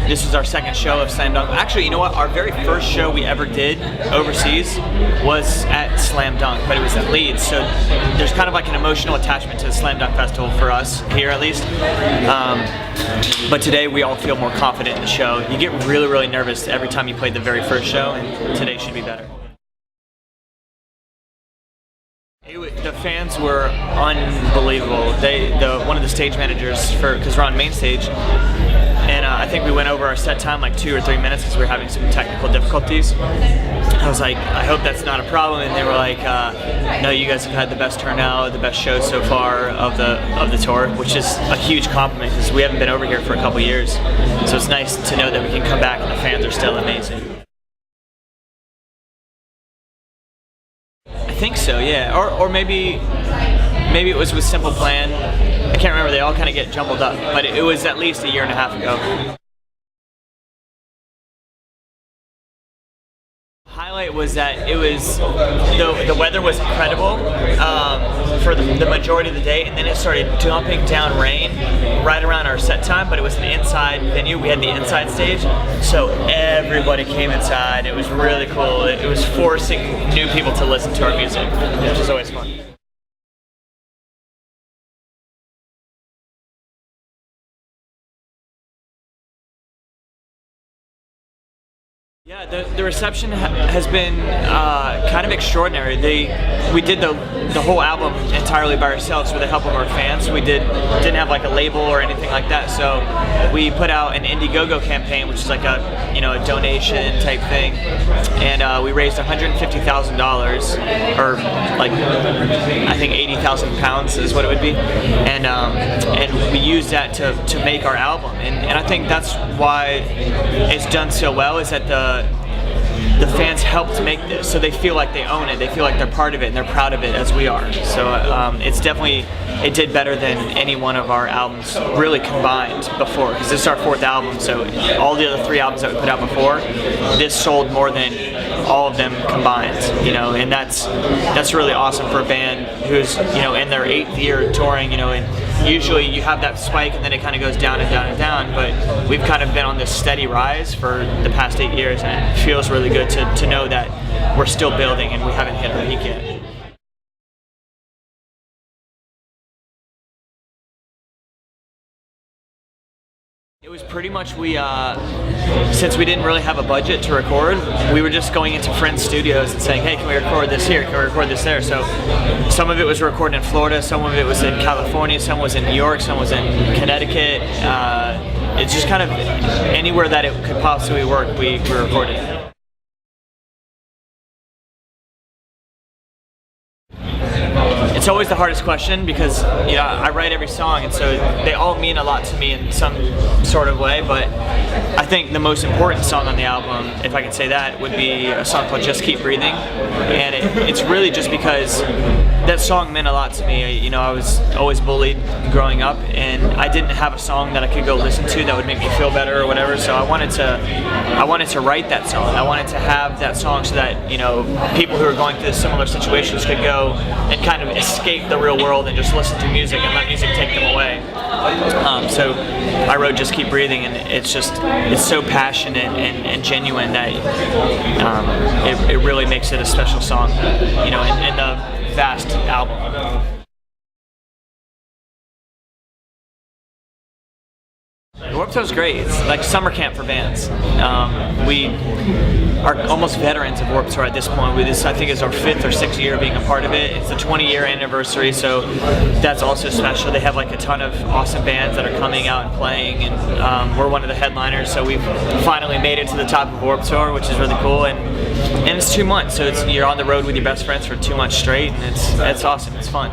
this was our second show of Slam Dunk. Actually, you know what? Our very first show we ever did overseas was at Slam Dunk, but it was at Leeds. So there's kind of like an emotional attachment to the Slam Dunk Festival for us here, at least. But today we all feel more confident in the show. You get really, really nervous every time you play the very first show, and today should be better. The fans were unbelievable. One of the stage managers, because we're on main stage, and I think we went over our set time like 2 or 3 minutes because we were having some technical difficulties. I was like, I hope that's not a problem, and they were like, no, you guys have had the best turnout, the best show so far of the tour, which is a huge compliment because we haven't been over here for a couple years. So it's nice to know that we can come back and the fans are still amazing. I think so, yeah. Or maybe it was with Simple Plan. I can't remember. They all kind of get jumbled up, but it was at least 1.5 years ago. Highlight was that the weather was incredible for the majority of the day, and then it started dumping down rain right around our set time, but it was an inside venue. We had the inside stage, so everybody came inside. It was really cool. It was forcing new people to listen to our music, which is always fun. Yeah, the reception has been kind of extraordinary. We did the whole album entirely by ourselves with the help of our fans. We didn't have like a label or anything like that, so we put out an Indiegogo campaign, which is like a donation type thing, and we raised $150,000, or like I think 80,000 pounds is what it would be, and we used that to make our album, and I think that's why it's done so well, is that the fans helped make this, so they feel like they own it, they feel like they're part of it, and they're proud of it as we are. So it's definitely, it did better than any one of our albums really combined before, because this is our 4th album, so all the other 3 albums that we put out before, this sold more than all of them combined, and that's really awesome for a band who's in their 8th year touring, and usually you have that spike and then it kind of goes down and down and down, but we've kind of been on this steady rise for the past 8 years, and it feels really good to know that we're still building and we haven't hit our peak yet. It was pretty much, since we didn't really have a budget to record, we were just going into friends' studios and saying, hey, can we record this here, can we record this there? So some of it was recorded in Florida, some of it was in California, some was in New York, some was in Connecticut. It's just kind of anywhere that it could possibly work, we recorded it. It's always the hardest question because I write every song, and so they all mean a lot to me in some sort of way, but I think the most important song on the album, if I can say that, would be a song called Just Keep Breathing, and it's really just because that song meant a lot to me. I was always bullied growing up, and I didn't have a song that I could go listen to that would make me feel better or whatever, so I wanted to write that song. I wanted to have that song so that people who are going through similar situations could go and kind of escape the real world and just listen to music and let music take them away. So I wrote Just Keep Breathing, and it's so passionate and genuine that it really makes it a special song, in the vast album. Warped Tour's great. It's like summer camp for bands. We are almost veterans of Warped Tour at this point. This, I think, is our 5th or 6th year being a part of it. It's the 20-year anniversary, so that's also special. They have like a ton of awesome bands that are coming out and playing, and we're one of the headliners, so we've finally made it to the top of Warped Tour, which is really cool. And it's 2 months, so you're on the road with your best friends for 2 months straight, and it's awesome. It's fun.